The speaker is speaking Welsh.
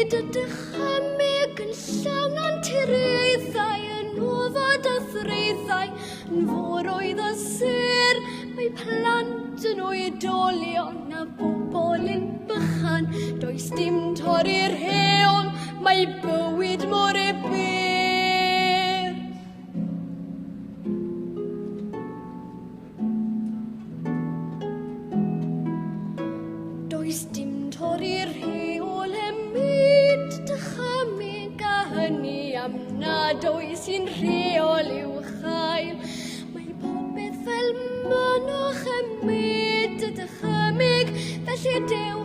byd y dychymyg yn llawn anturiaethau yn ofod a threithau yn fôr oedd y sir mae plant yn oedolion a bobl yn bychan does dim torri'r heol mae bywyd mor e byr does dim torri'r heol ymwyd dychymyg a hynny am nad oes un rheol i'w chael mae popeth fel mynwch ymwyd y dychymyg felly dew